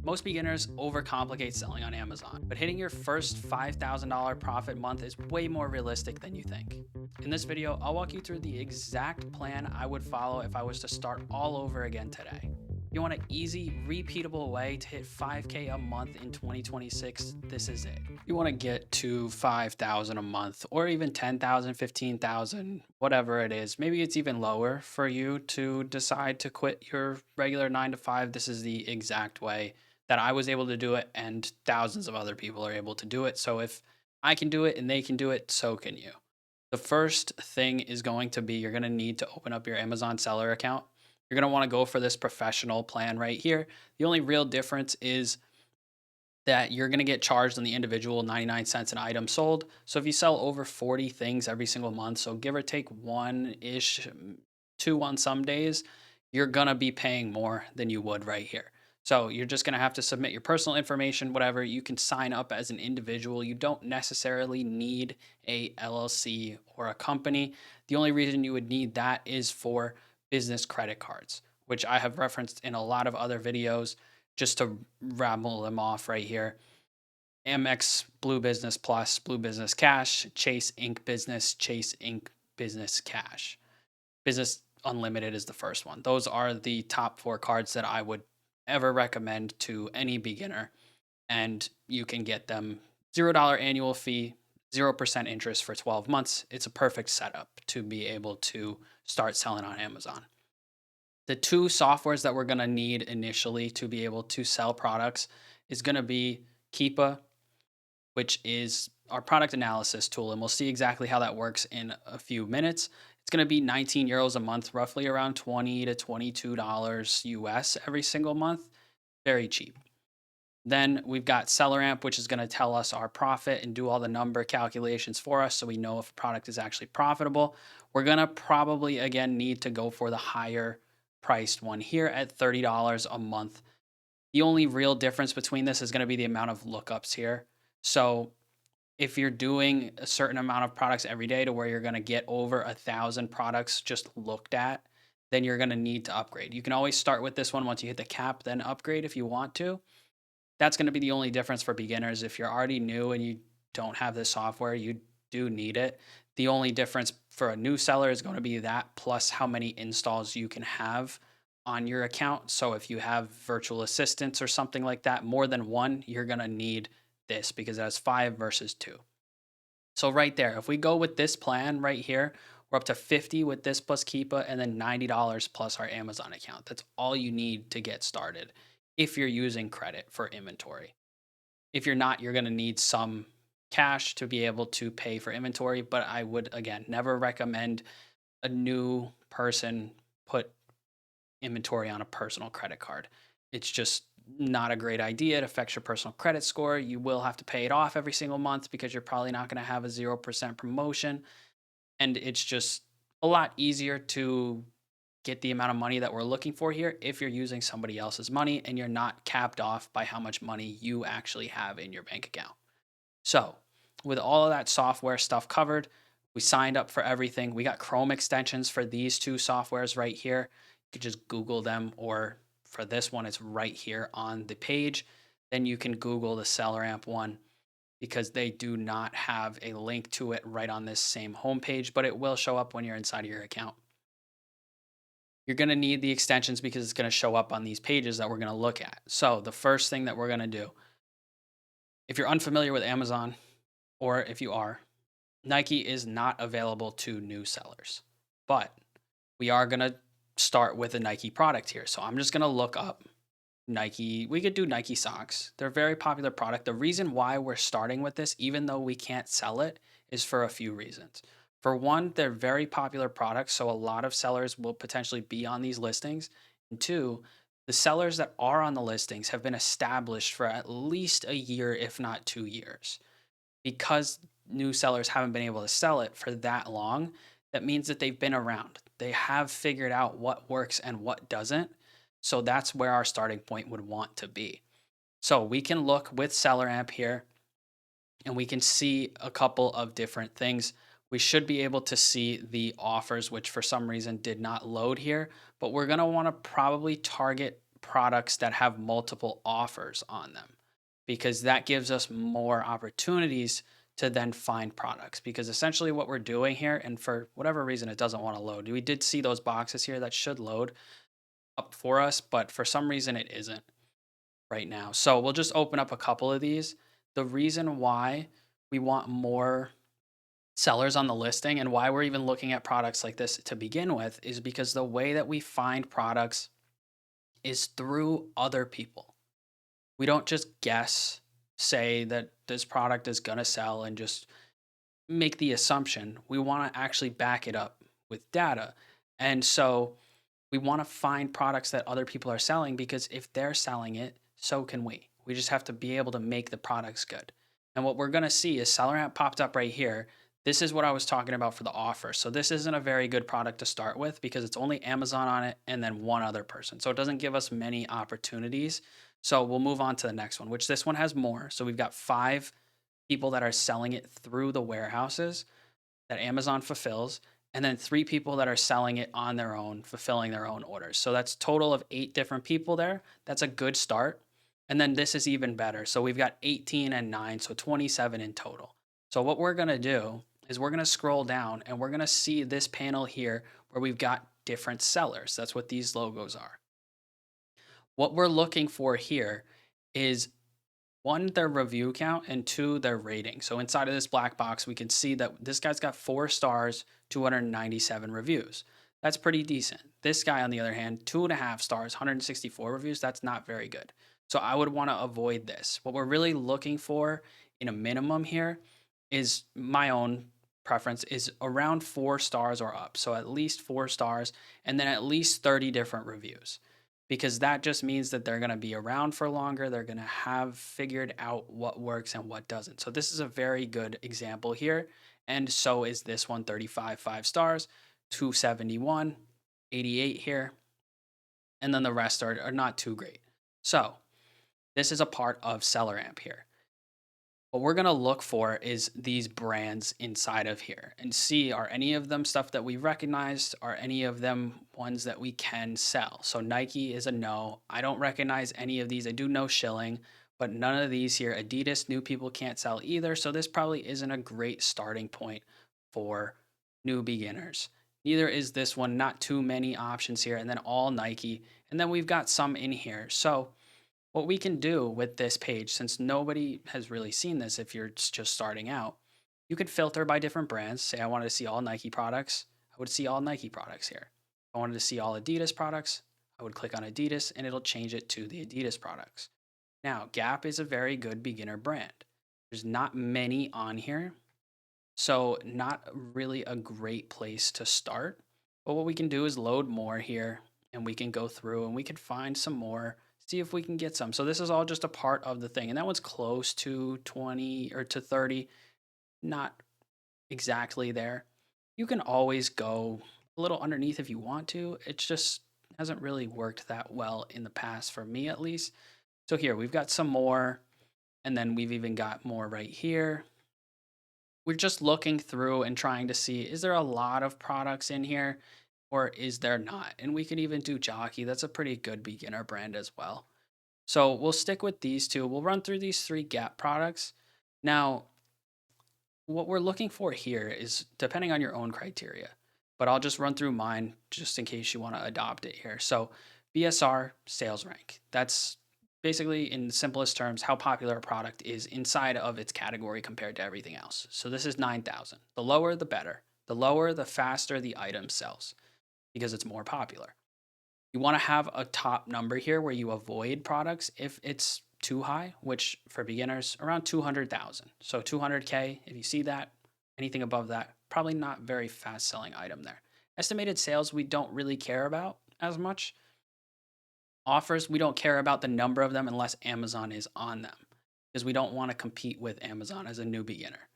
Most beginners overcomplicate selling on Amazon, but hitting your first $5,000 profit month is way more realistic than you think. In this video, I'll walk you through the exact plan I would follow if I was to start all over again today. If you want an easy, repeatable way to hit 5K a month in 2026, this is it. If you want to get to 5,000 a month or even 10,000, 15,000, whatever it is, maybe it's even lower for you to decide to quit your regular 9 to 5. This is the exact way that I was able to do it, and thousands of other people are able to do it. So if I can do it and they can do it, so can you. The first thing is going to be you're going to need to open up your Amazon seller account. You're going to want to go for this professional plan right here. The only real difference is that you're going to get charged on the individual 99 cents an item sold. So if you sell over 40 things every single month, so give or take one ish, two on some days, you're going to be paying more than you would right here. So you're just going to have to submit your personal information, whatever. You can sign up as an individual. You don't necessarily need a LLC or a company. The only reason you would need that is for business credit cards, which I have referenced in a lot of other videos. Just to rattle them off right here: Amex Blue Business Plus, Blue Business Cash, Chase Inc. Business, Chase Inc. Business Cash. Business Unlimited is the first one. Those are the top four cards that I would ever recommend to any beginner. And you can get them $0 annual fee, 0% interest for 12 months. It's a perfect setup to be able to start selling on Amazon. The two softwares that we're going to need initially to be able to sell products is going to be Keepa, which is our product analysis tool. And we'll see exactly how that works in a few minutes. It's going to be 19 euros a month, roughly around 20 to $22 US every single month. Very cheap. Then we've got SellerAmp, which is going to tell us our profit and do all the number calculations for us so we know if a product is actually profitable. We're going to probably, again, need to go for the higher priced one here at $30 a month. The only real difference between this is going to be the amount of lookups here. So if you're doing a certain amount of products every day to where you're going to get over 1,000 products just looked at, then you're going to need to upgrade. You can always start with this one once you hit the cap, then upgrade if you want to. That's going to be the only difference for beginners. If you're already new and you don't have this software, you do need it. The only difference for a new seller is going to be that plus how many installs you can have on your account. So if you have virtual assistants or something like that, more than one, you're going to need this because it has 5 versus 2. So right there, if we go with this plan right here, we're up to 50 with this plus Keepa and then $90 plus our Amazon account. That's all you need to get started if you're using credit for inventory. If you're not, you're going to need some cash to be able to pay for inventory, but I would again never recommend a new person put inventory on a personal credit card. It's just not a great idea. It affects your personal credit score. You will have to pay it off every single month because you're probably not going to have a 0% promotion. And it's just a lot easier to get the amount of money that we're looking for here if you're using somebody else's money and you're not capped off by how much money you actually have in your bank account. So, with all of that software stuff covered, we signed up for everything. We got Chrome extensions for these two softwares right here. You could just Google them, or for this one, it's right here on the page. Then you can Google the SellerAmp one because they do not have a link to it right on this same homepage, but it will show up when you're inside of your account. You're going to need the extensions because it's going to show up on these pages that we're going to look at. So, the first thing that we're going to do, if you're unfamiliar with Amazon, or if you are, Nike is not available to new sellers, but we are going to start with a Nike product here. So I'm just going to look up Nike. We could do Nike socks. They're a very popular product. The reason why we're starting with this, even though we can't sell it, is for a few reasons. For one, they're very popular products, so a lot of sellers will potentially be on these listings. And two, the sellers that are on the listings have been established for at least a year, if not 2 years. Because new sellers haven't been able to sell it for that long, that means that they've been around. They have figured out what works and what doesn't. So that's where our starting point would want to be. So we can look with SellerAmp here and we can see a couple of different things. We should be able to see the offers, which for some reason did not load here, but we're going to want to probably target products that have multiple offers on them, because that gives us more opportunities to then find products. Because essentially what we're doing here, and for whatever reason it doesn't want to load, we did see those boxes here that should load up for us, but for some reason it isn't right now. So we'll just open up a couple of these. The reason why we want more sellers on the listing and why we're even looking at products like this to begin with is because the way that we find products is through other people. We don't just guess, say that this product is going to sell and just make the assumption. We want to actually back it up with data. And so we want to find products that other people are selling, because if they're selling it, so can we. We just have to be able to make the products good. And what we're going to see is SellerAmp popped up right here. This is what I was talking about for the offer. So this isn't a very good product to start with because it's only Amazon on it and then one other person. So it doesn't give us many opportunities. So we'll move on to the next one, which this one has more. So we've got 5 people that are selling it through the warehouses that Amazon fulfills, and then 3 people that are selling it on their own, fulfilling their own orders. So that's total of 8 different people there. That's a good start. And then this is even better. So we've got 18 and 9, so 27 in total. So what we're going to do is we're going to scroll down and we're going to see this panel here where we've got different sellers. That's what these logos are. What we're looking for here is 1, their review count, and 2, their rating. So inside of this black box, we can see that this guy's got 4 stars, 297 reviews. That's pretty decent. This guy, on the other hand, 2.5 stars, 164 reviews. That's not very good. So I would want to avoid this. What we're really looking for in a minimum here is, my own preference, is around 4 stars or up. So at least 4 stars and then at least 30 different reviews, because that just means that they're going to be around for longer. They're going to have figured out what works and what doesn't. So this is a very good example here. And so is this one, 35, 5 stars, 271, 88 here. And then the rest are not too great. So this is a part of SellerAmp here. What we're going to look for is these brands inside of here and see, are any of them stuff that we recognized? Are any of them ones that we can sell? So Nike is a no. I don't recognize any of these. I do know Schilling, but none of these here. Adidas, new people can't sell either. So this probably isn't a great starting point for new beginners. Neither is this one. Not too many options here. And then all Nike. And then we've got some in here. So what we can do with this page, since nobody has really seen this, if you're just starting out, you could filter by different brands. Say I wanted to see all Nike products, I would see all Nike products here. If I wanted to see all Adidas products, I would click on Adidas and it'll change it to the Adidas products. Now, Gap is a very good beginner brand. There's not many on here, so not really a great place to start. But what we can do is load more here and we can go through and we can find some more, see if we can get some. So this is all just a part of the thing. And that one's close to 20 or to 30, not exactly there. You can always go a little underneath if you want to. It just hasn't really worked that well in the past, for me at least. So here we've got some more, and then we've even got more right here. We're just looking through and trying to see, is there a lot of products in here or is there not? And we can even do Jockey. That's a pretty good beginner brand as well. So we'll stick with these 2. We'll run through these 3 Gap products. Now, what we're looking for here is depending on your own criteria, but I'll just run through mine just in case you want to adopt it here. So BSR sales rank. That's basically, in the simplest terms, how popular a product is inside of its category compared to everything else. So this is 9,000. The lower, the better. The lower, the faster the item sells because it's more popular. You want to have a top number here where you avoid products if it's too high, which for beginners, around 200,000. So 200K, if you see that, anything above that, probably not very fast selling item there. Estimated sales, we don't really care about as much. Offers, we don't care about the number of them unless Amazon is on them, because we don't want to compete with Amazon as a new beginner.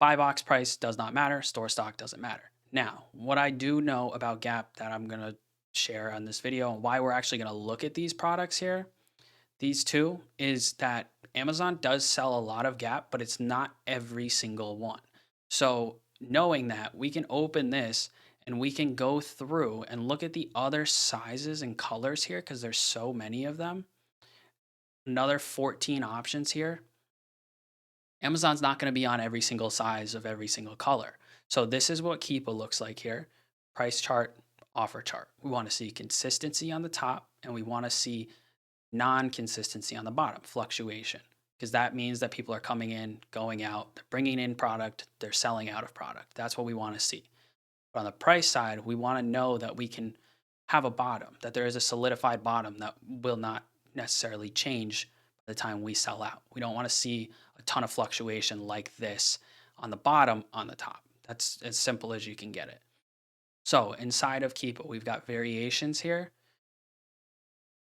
Buy box price does not matter. Store stock doesn't matter. Now, what I do know about Gap that I'm going to share on this video and why we're actually going to look at these products here, these 2, is that Amazon does sell a lot of Gap, but it's not every single one. So knowing that, we can open this and we can go through and look at the other sizes and colors here because there's so many of them. Another 14 options here. Amazon's not going to be on every single size of every single color. So this is what Keepa looks like here. Price chart, offer chart. We want to see consistency on the top and we want to see non-consistency on the bottom, fluctuation, because that means that people are coming in, going out, they're bringing in product, they're selling out of product. That's what we want to see. But on the price side, we want to know that we can have a bottom, that there is a solidified bottom that will not necessarily change by the time we sell out. We don't want to see a ton of fluctuation like this on the bottom, on the top. That's as simple as you can get it. So inside of Keepa, we've got variations here,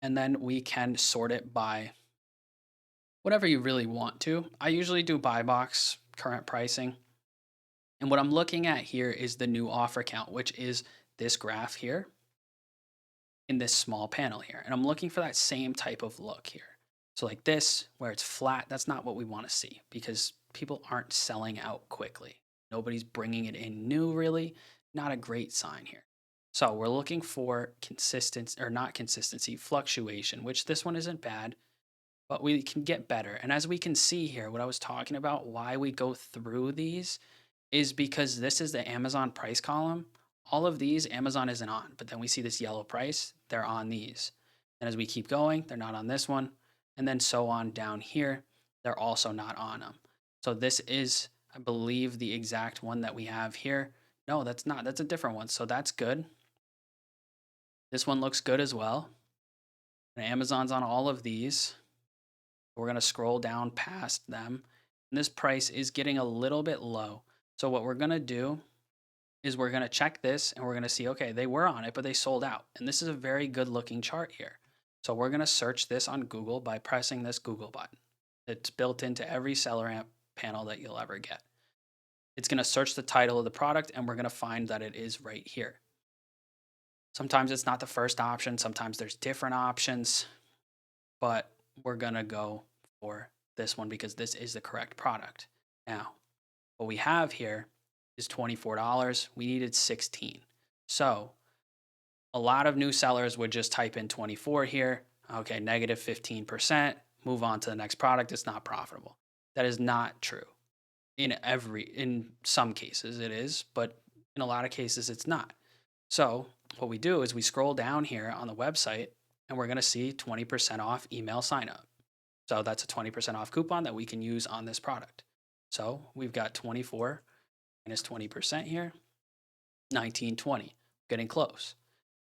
and then we can sort it by whatever you really want to. I usually do buy box, current pricing. And what I'm looking at here is the new offer count, which is this graph here in this small panel here. And I'm looking for that same type of look here. So like this, where it's flat, that's not what we want to see because people aren't selling out quickly. Nobody's bringing it in new really. Not a great sign here. So we're looking for consistency, or not consistency, fluctuation, which this one isn't bad, but we can get better. And as we can see here, what I was talking about, why we go through these is because this is the Amazon price column. All of these Amazon isn't on, but then we see this yellow price, they're on these. And as we keep going, they're not on this one. And then so on down here, they're also not on them. So this is, I believe, the exact one that we have here. No, that's not. That's a different one. So that's good. This one looks good as well. And Amazon's on all of these. We're going to scroll down past them. And this price is getting a little bit low. So what we're going to do is we're going to check this and we're going to see, okay, they were on it, but they sold out. And this is a very good looking chart here. So we're going to search this on Google by pressing this Google button. It's built into every Seller Amp panel that you'll ever get. It's going to search the title of the product and we're going to find that it is right here. Sometimes it's not the first option. Sometimes there's different options, but we're going to go for this one because this is the correct product. Now, what we have here is $24. We needed 16. So a lot of new sellers would just type in 24 here. Okay, negative 15%, move on to the next product. It's not profitable. That is not true. In some cases it is, but in a lot of cases it's not. So what we do is we scroll down here on the website and we're going to see 20% off email sign up. So that's a 20% off coupon that we can use on this product. So we've got 24 minus 20% here, 1920, getting close.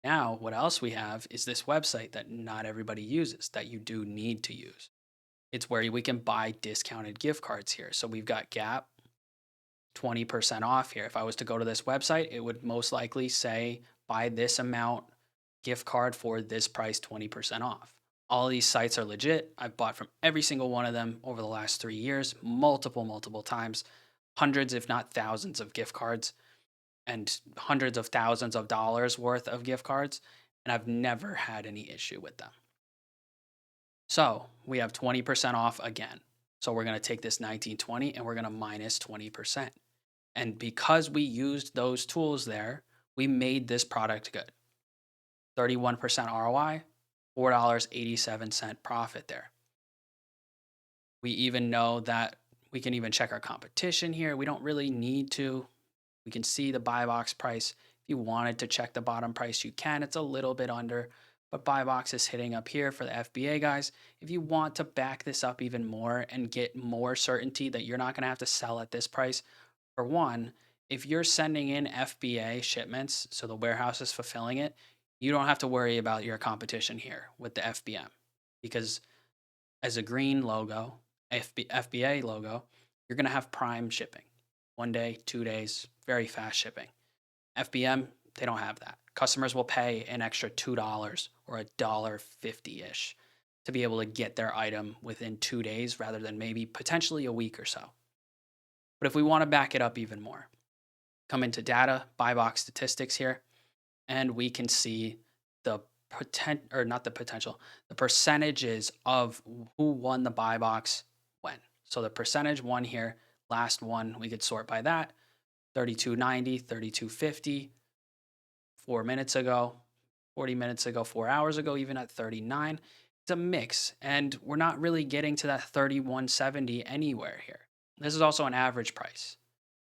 Now, what else we have is this website that not everybody uses, that you do need to use. It's where we can buy discounted gift cards here. So we've got Gap, 20% off here. If I was to go to this website, it would most likely say buy this amount gift card for this price, 20% off. All these sites are legit. I've bought from every single one of them over the last 3 years, multiple times, hundreds, if not thousands of gift cards and hundreds of thousands of dollars worth of gift cards. And I've never had any issue with them. So we have 20% off again. So we're going to take this 1920 and we're going to minus 20%. And because we used those tools there, we made this product good. 31% ROI, $4.87 profit there. We even know that we can even check our competition here. We don't really need to. We can see the buy box price. If you wanted to check the bottom price, you can. It's a little bit under, but buy box is hitting up here for the FBA guys. If you want to back this up even more and get more certainty that you're not going to have to sell at this price, for one, if you're sending in FBA shipments, so the warehouse is fulfilling it, you don't have to worry about your competition here with the FBM because as a green logo, FBA logo, you're going to have prime shipping. 1 day, 2 days, very fast shipping. FBM, they don't have that. Customers will pay an extra $2 or $1.50-ish to be able to get their item within 2 days rather than maybe potentially a week or so. But if we want to back it up even more, come into data, buy box statistics here, and we can see the the percentages of who won the buy box when. So the percentage won here, last one, we could sort by that, 3290, 3250, 4 minutes ago, 40 minutes ago, 4 hours ago, even at 39. It's a mix, and we're not really getting to that 3170 anywhere here. This is also an average price.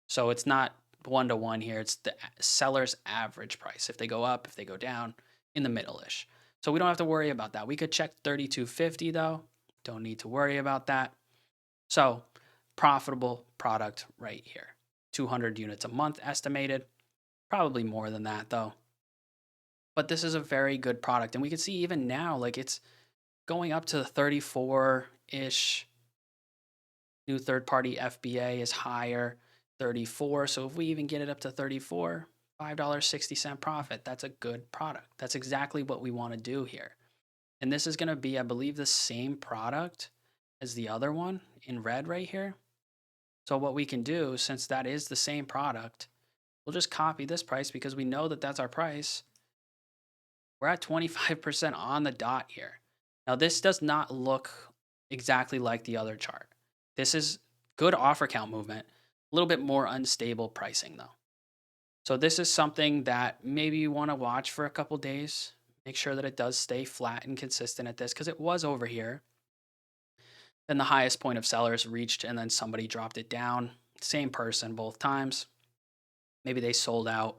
So it's not one to one here. It's the seller's average price. If they go up, if they go down, in the middle-ish. So we don't have to worry about that. We could check 3250 though. Don't need to worry about that. So profitable product right here. 200 units a month estimated. Probably more than that though. But this is a very good product. And we can see even now, like it's going up to 34-ish. New third-party FBA is higher, 34. So if we even get it up to 34, $5.60 profit, that's a good product. That's exactly what we want to do here. And this is going to be, I believe, the same product as the other one in red right here. So what we can do, since that is the same product, we'll just copy this price because we know that that's our price. We're at 25% on the dot here. Now, this does not look exactly like the other chart. This is good offer count movement, a little bit more unstable pricing though. So this is something that maybe you want to watch for a couple days. Make sure that it does stay flat and consistent at this because it was over here. Then the highest point of sellers reached and then somebody dropped it down. Same person both times. Maybe they sold out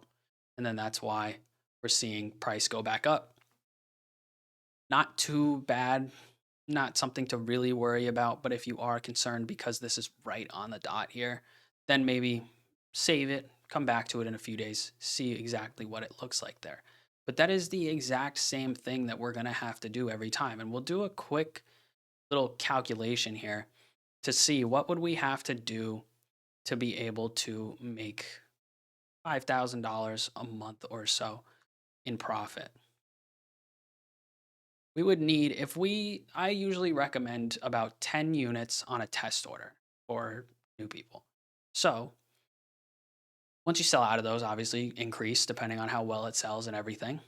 and then that's why we're seeing price go back up. Not too bad, not something to really worry about, but if you are concerned because this is right on the dot here, then maybe save it, come back to it in a few days, see exactly what it looks like there. But that is the exact same thing that we're going to have to do every time. And we'll do a quick little calculation here to see what would we have to do to be able to make $5,000 a month or so in profit. We would need, I usually recommend about 10 units on a test order for new people. So once you sell out of those, obviously increase depending on how well it sells and everything.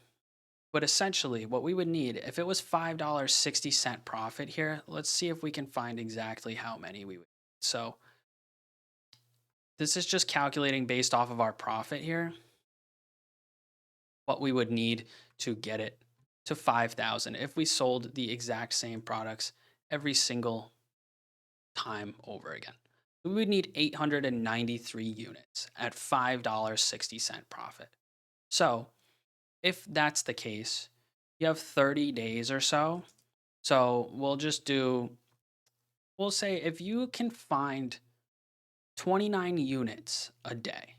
But essentially what we would need, if it was $5.60 profit here, let's see if we can find exactly how many we would need. So this is just calculating based off of our profit here, what we would need to get it to 5,000 if we sold the exact same products every single time over again. We would need 893 units at $5.60 profit. So if that's the case, you have 30 days or so. So we'll say if you can find 29 units a day,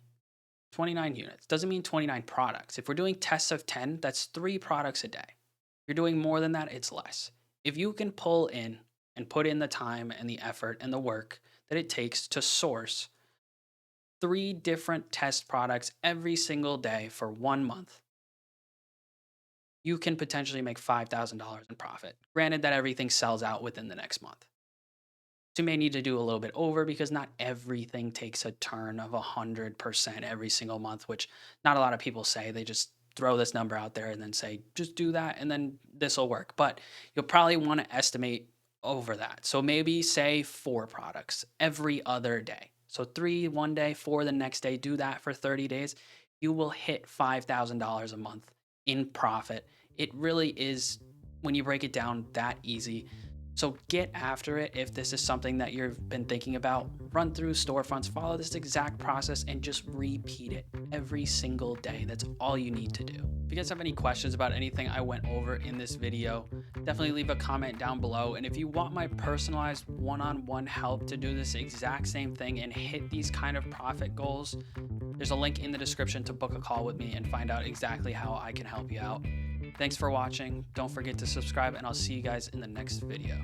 29 units doesn't mean 29 products. If we're doing tests of 10, that's 3 products a day. If you're doing more than that, it's less. If you can pull in and put in the time and the effort and the work that it takes to source 3 different test products every single day for 1 month, you can potentially make $5,000 in profit. Granted that everything sells out within the next month. So you may need to do a little bit over because not everything takes a turn of 100% every single month, which not a lot of people say. They just throw this number out there and then say, just do that and then this will work. But you'll probably want to estimate over that. So maybe say 4 products every other day. So 3 one day, 4 the next day, do that for 30 days. You will hit $5,000 a month in profit. It really is, when you break it down, that easy. So get after it if this is something that you've been thinking about. Run through storefronts, follow this exact process, and just repeat it every single day. That's all you need to do. If you guys have any questions about anything I went over in this video, definitely leave a comment down below. And if you want my personalized one-on-one help to do this exact same thing and hit these kind of profit goals, there's a link in the description to book a call with me and find out exactly how I can help you out. Thanks for watching. Don't forget to subscribe, and I'll see you guys in the next video.